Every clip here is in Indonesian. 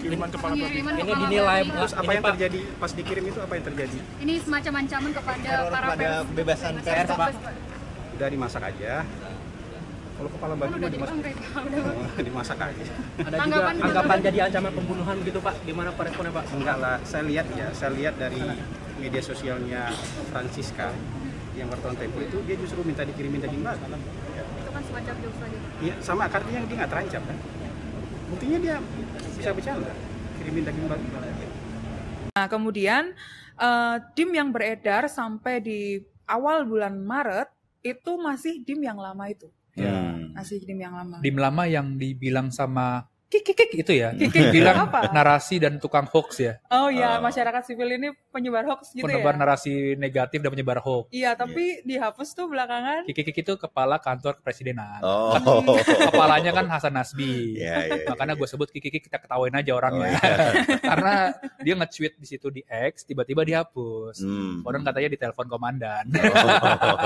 pengiriman kepala babi. Ini dinilai Terus apa yang terjadi pas dikirim itu, apa yang terjadi? Ini semacam ancaman kepada para pers. kebebasan pers, Pak. Udah dimasak aja. Kalau kepala babi Udah mah jadi dimasak, konkret. dimasak aja. Ada juga Tanggapan anggapan jadi ancaman pembunuhan gitu Pak. Gimana Pak responnya Pak? Enggak lah, saya lihat dari media sosialnya Francisca yang wartawan Tempo itu, dia justru minta dikirimin daging babi. Itu kan semacam jokes lagi. Iya, sama artinya dia nggak terancam kan. Buktinya dia bisa bercanda, kirimin daging babi. Nah, kemudian DIM yang beredar sampai di awal bulan Maret itu masih DIM yang lama itu. Masih DIM yang lama. DIM lama yang dibilang sama kik itu ya. Bilang Apa? narasi dan tukang hoax ya. Oh iya, masyarakat sipil ini penyebar hoax gitu Penebar ya. narasi negatif dan penyebar hoax. Iya, tapi dihapus tuh belakangan. Kik itu kepala kantor kepresidenan. Oh. Kepalanya kan Hasan Nasbi. Iya. Makanya gue sebut Kik kita ketawain aja orangnya. Karena dia nge-tweet di situ di X, tiba-tiba dihapus. Orang katanya ditelepon komandan.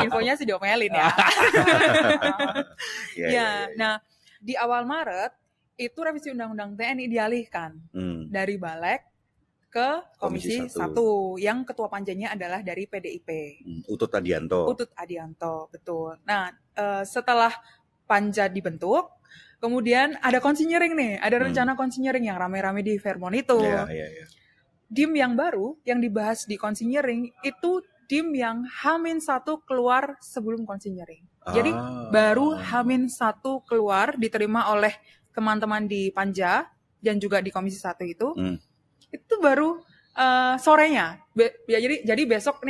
Infonya sih diomelin ya. Iya. Ya, nah di awal Maret itu revisi Undang-Undang TNI dialihkan dari Balek ke Komisi Komisi 1 yang ketua panjanya adalah dari PDIP. Utut Adianto. Utut Adianto, betul. Nah, setelah panja dibentuk, kemudian ada konsinyering nih, ada rencana konsinyering yang rame-rame di Fairmont itu. Iya. DIM yang baru yang dibahas di konsinyering itu DIM yang H-1 keluar sebelum konsinyering. Jadi baru H-1 keluar diterima oleh teman-teman di Panja dan juga di Komisi 1 itu baru sorenya. Jadi besok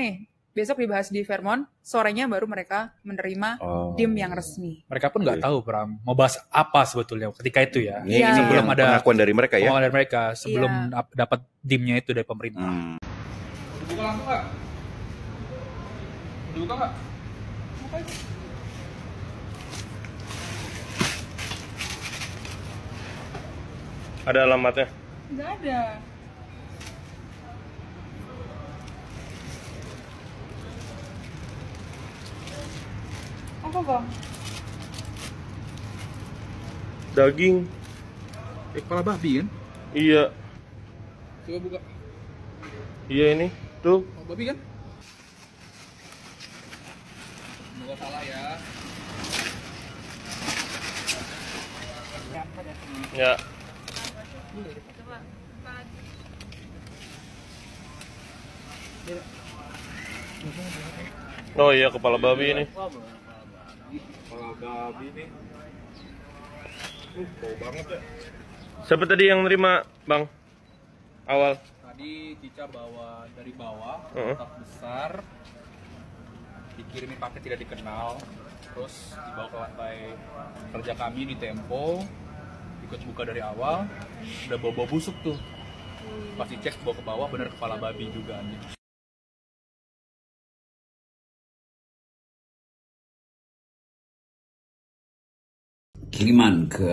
dibahas di Fairmont, sorenya baru mereka menerima DIM yang resmi. Mereka pun nggak tahu Pram mau bahas apa sebetulnya ketika itu ya. Ini Sebelum yang ada pengakuan dari mereka ya. pengakuan dari mereka, sebelum dapat DIM-nya itu dari pemerintah. Buka lampu nggak? Dibuka nggak? Ada alamatnya? Nggak ada. Apa bang? Daging. Kepala babi kan? Iya. Coba buka. Iya ini. Tuh. Kepala babi kan? Semoga salah ya. Ya. Oh iya, kepala babi ini. Kepala babi nih. Bau banget ya. Siapa tadi yang nerima, Bang? Awal. Tadi Cica bawa dari bawah, kotak besar, dikirimin paket tidak dikenal, terus dibawa ke lantai kerja kami di Tempo, ikut buka dari awal, udah bau-bau busuk tuh. Pas dicek bawa ke bawah, bener kepala babi juga nih. Kiriman ke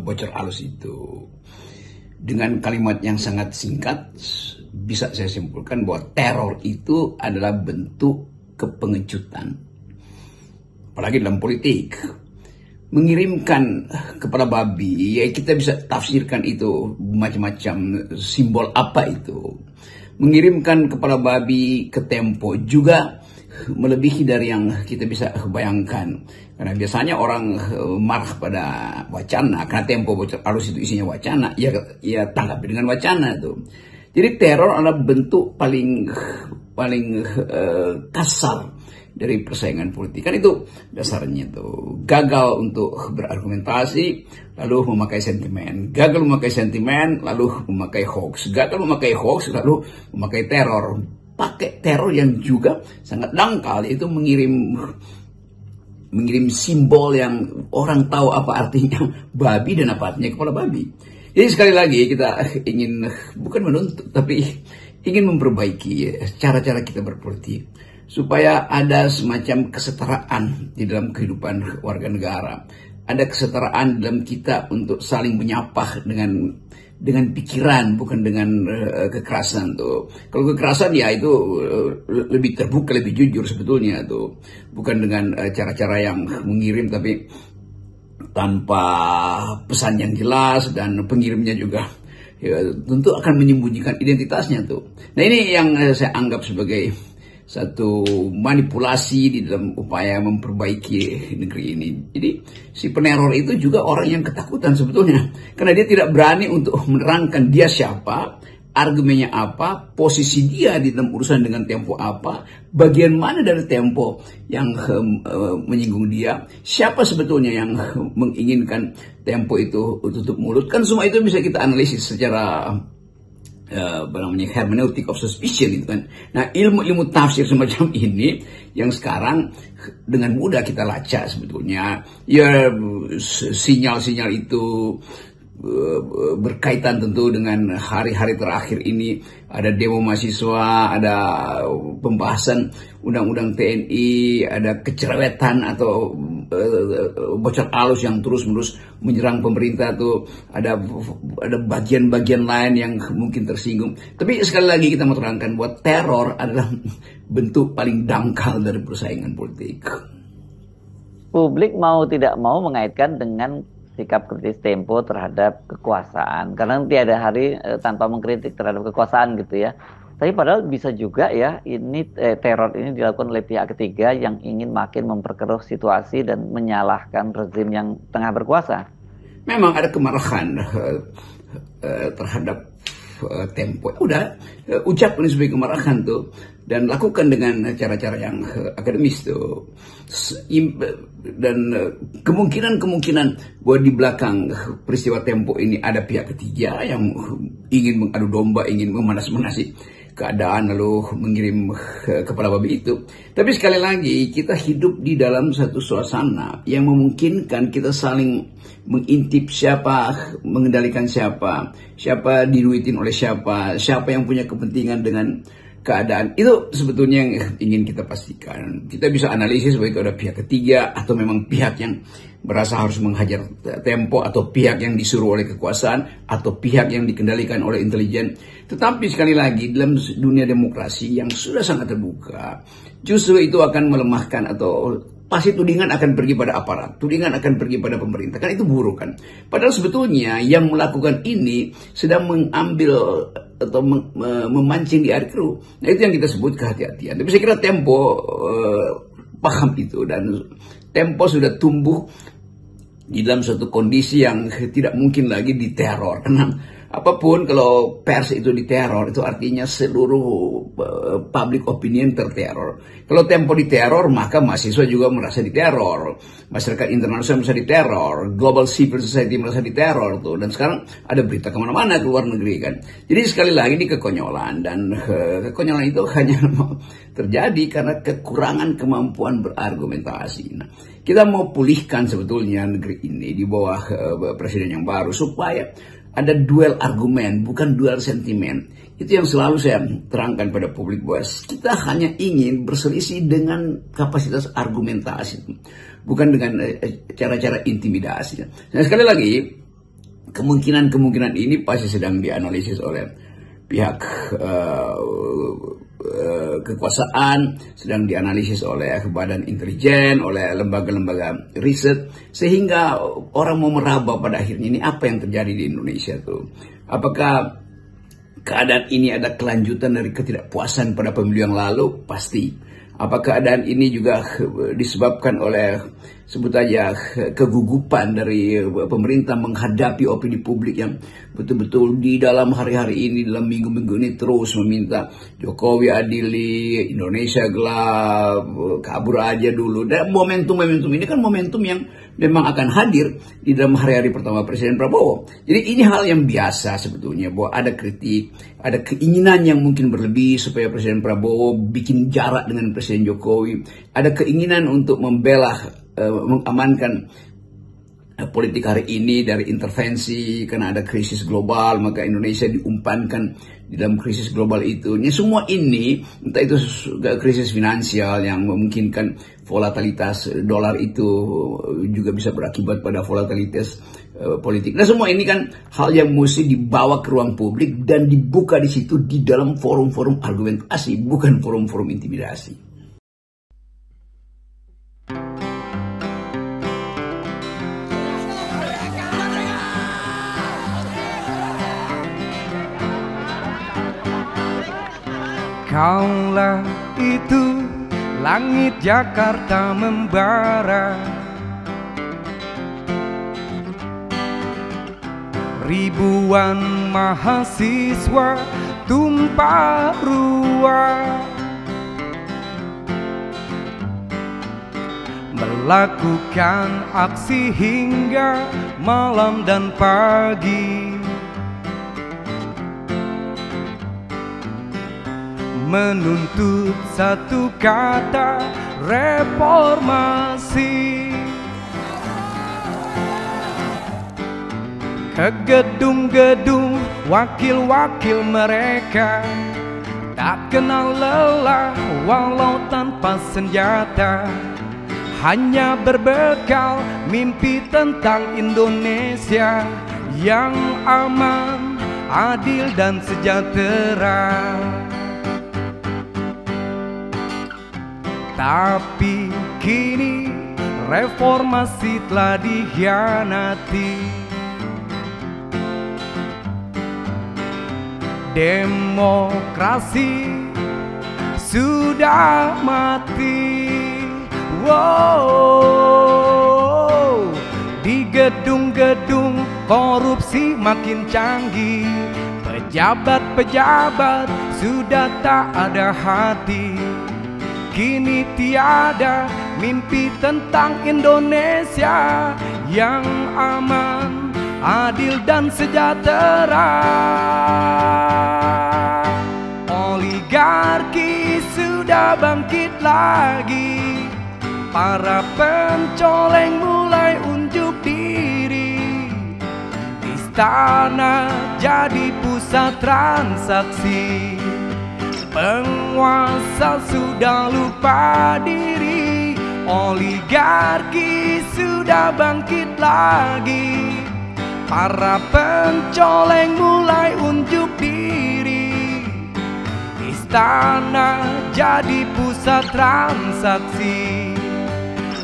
bocor alus itu dengan kalimat yang sangat singkat bisa saya simpulkan bahwa teror itu adalah bentuk kepengecutan, apalagi dalam politik. Mengirimkan kepada babi, ya kita bisa tafsirkan itu macam-macam, simbol apa itu. Mengirimkan kepada babi ke Tempo juga melebihi dari yang kita bisa bayangkan. Karena biasanya orang marah pada wacana, karena Tempo bocor alus itu isinya wacana, ya tanggapi dengan wacana itu. Jadi teror adalah bentuk paling kasar dari persaingan politik. Kan itu dasarnya tuh. Gagal untuk berargumentasi, lalu memakai sentimen. Gagal memakai sentimen, lalu memakai hoax. Gagal memakai hoax, lalu memakai teror. Pakai teror yang juga sangat dangkal, itu mengirim simbol yang orang tahu apa artinya babi dan apa artinya kepala babi. Jadi sekali lagi kita ingin bukan menuntut, tapi ingin memperbaiki cara-cara kita berpolitik supaya ada semacam kesetaraan di dalam kehidupan warga negara. Ada kesetaraan dalam kita untuk saling menyapa dengan pikiran, bukan dengan kekerasan tuh. Kalau kekerasan ya itu lebih terbuka, lebih jujur sebetulnya tuh. Bukan dengan cara-cara yang mengirim tapi tanpa pesan yang jelas, dan pengirimnya juga ya, tentu akan menyembunyikan identitasnya tuh. Nah ini yang saya anggap sebagai satu manipulasi di dalam upaya memperbaiki negeri ini. Jadi si peneror itu juga orang yang ketakutan sebetulnya, karena dia tidak berani untuk menerangkan dia siapa, argumennya apa, posisi dia di dalam urusan dengan Tempo apa, bagian mana dari Tempo yang menyinggung dia, siapa sebetulnya yang menginginkan Tempo itu tutup mulut. Kan semua itu bisa kita analisis secara hermeneutic of suspicion gitu kan. Nah ilmu tafsir semacam ini yang sekarang dengan mudah kita lacak sebetulnya. Ya sinyal-sinyal itu berkaitan tentu dengan hari-hari terakhir ini. Ada demo mahasiswa, ada pembahasan undang-undang TNI, ada kecerewetan atau bocor alus yang terus-menerus menyerang pemerintah tuh, ada bagian-bagian lain yang mungkin tersinggung. Tapi sekali lagi kita mau terangkan bahwa teror adalah bentuk paling dangkal dari persaingan politik. Publik mau tidak mau mengaitkan dengan sikap kritis Tempo terhadap kekuasaan, karena tiada hari tanpa mengkritik terhadap kekuasaan gitu ya. Tapi padahal bisa juga ya ini teror ini dilakukan oleh pihak ketiga yang ingin makin memperkeruh situasi dan menyalahkan rezim yang tengah berkuasa. Memang ada kemarahan terhadap Tempo. Udah ucap ini sebagai kemarahan tuh, dan lakukan dengan cara-cara yang akademis tuh. Dan kemungkinan bahwa di belakang peristiwa Tempo ini ada pihak ketiga yang ingin mengadu domba, ingin memanas-manasi keadaan lalu mengirim kepala babi itu. Tapi sekali lagi kita hidup di dalam satu suasana yang memungkinkan kita saling mengintip siapa mengendalikan siapa diduitin oleh siapa yang punya kepentingan dengan keadaan. Itu sebetulnya yang ingin kita pastikan. Kita bisa analisis bahwa itu ada pihak ketiga atau memang pihak yang merasa harus menghajar Tempo, atau pihak yang disuruh oleh kekuasaan, atau pihak yang dikendalikan oleh intelijen. Tetapi sekali lagi dalam dunia demokrasi yang sudah sangat terbuka, justru itu akan melemahkan, atau pasti tudingan akan pergi pada aparat, tudingan akan pergi pada pemerintah, kan itu buruk kan. Padahal sebetulnya yang melakukan ini sedang mengambil atau memancing di air keruh. Nah itu yang kita sebut kehati-hatian. Tapi saya kira Tempo paham itu, dan Tempo sudah tumbuh di dalam suatu kondisi yang tidak mungkin lagi diteror. Karena apapun kalau pers itu diteror, itu artinya seluruh public opinion terteror. Kalau Tempo diteror, maka mahasiswa juga merasa diteror, masyarakat internasional merasa diteror, global civil society merasa diteror tuh. Dan sekarang ada berita kemana-mana ke luar negeri kan. Jadi sekali lagi ini kekonyolan, dan kekonyolan itu hanya terjadi karena kekurangan kemampuan berargumentasi. Nah, kita mau pulihkan sebetulnya negeri ini di bawah presiden yang baru supaya ada duel argumen, bukan duel sentimen. Itu yang selalu saya terangkan pada publik, bahwa kita hanya ingin berselisih dengan kapasitas argumentasi, bukan dengan cara-cara intimidasi. Nah sekali lagi, kemungkinan ini pasti sedang dianalisis oleh pihak kekuasaan, sedang dianalisis oleh badan intelijen, oleh lembaga-lembaga riset, sehingga orang mau meraba pada akhirnya ini apa yang terjadi di Indonesia tuh. Apakah keadaan ini ada kelanjutan dari ketidakpuasan pada pemilu yang lalu? Pasti. Apa keadaan ini juga disebabkan oleh, sebut aja, kegugupan dari pemerintah menghadapi opini publik yang betul-betul di dalam hari-hari ini, dalam minggu-minggu ini terus meminta Jokowi adili, Indonesia gelap, kabur aja dulu. Dan momentum-momentum ini kan momentum yang memang akan hadir di dalam hari-hari pertama Presiden Prabowo. Jadi ini hal yang biasa sebetulnya, bahwa ada kritik, ada keinginan yang mungkin berlebih supaya Presiden Prabowo bikin jarak dengan Presiden Jokowi, ada keinginan untuk membela, mengamankan politik hari ini dari intervensi karena ada krisis global, maka Indonesia diumpankan di dalam krisis global itu. Ini semua ini, entah itu krisis finansial yang memungkinkan volatilitas dolar itu juga bisa berakibat pada volatilitas politik. Nah semua ini kan hal yang mesti dibawa ke ruang publik dan dibuka di situ di dalam forum-forum argumentasi, bukan forum-forum intimidasi. Kaulah itu langit Jakarta membara, ribuan mahasiswa tumpah ruah melakukan aksi hingga malam dan pagi, menuntut satu kata reformasi. Ke gedung-gedung wakil-wakil mereka tak kenal lelah walau tanpa senjata, hanya berbekal mimpi tentang Indonesia yang aman, adil dan sejahtera. Tapi kini reformasi telah dikhianati, demokrasi sudah mati. Wow, di gedung-gedung korupsi makin canggih, pejabat-pejabat sudah tak ada hati. Kini tiada mimpi tentang Indonesia yang aman, adil dan sejahtera. Oligarki sudah bangkit lagi, para pencoleng mulai unjuk diri. Istana jadi pusat transaksi, penguasa sudah lupa diri. Oligarki sudah bangkit lagi, para pencoleng mulai unjuk diri. Istana jadi pusat transaksi,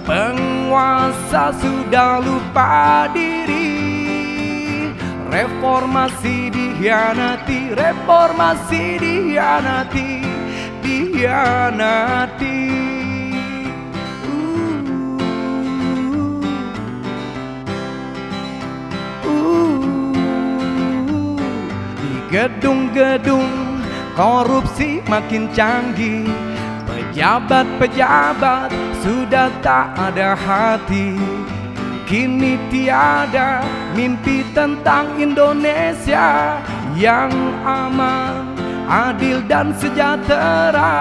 penguasa sudah lupa diri. Reformasi dikhianati, reformasi dikhianati, dikhianati. Di gedung-gedung korupsi makin canggih, pejabat-pejabat sudah tak ada hati. Kini tiada mimpi tentang Indonesia yang aman, adil dan sejahtera.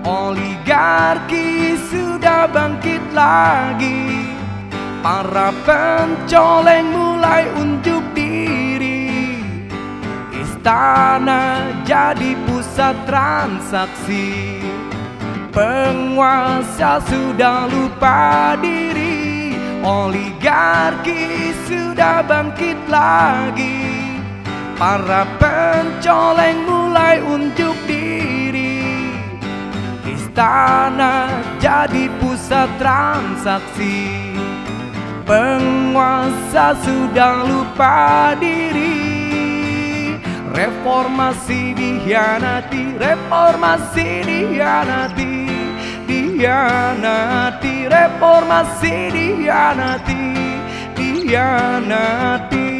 Oligarki sudah bangkit lagi, para pencoleng mulai unjuk diri. Istana jadi pusat transaksi, penguasa sudah lupa diri. Oligarki sudah bangkit lagi, para pencoleng mulai unjuk diri. Istana jadi pusat transaksi, penguasa sudah lupa diri. Reformasi dikhianati, reformasi dikhianati, dikhianati. Reformasi dikhianati, dikhianati.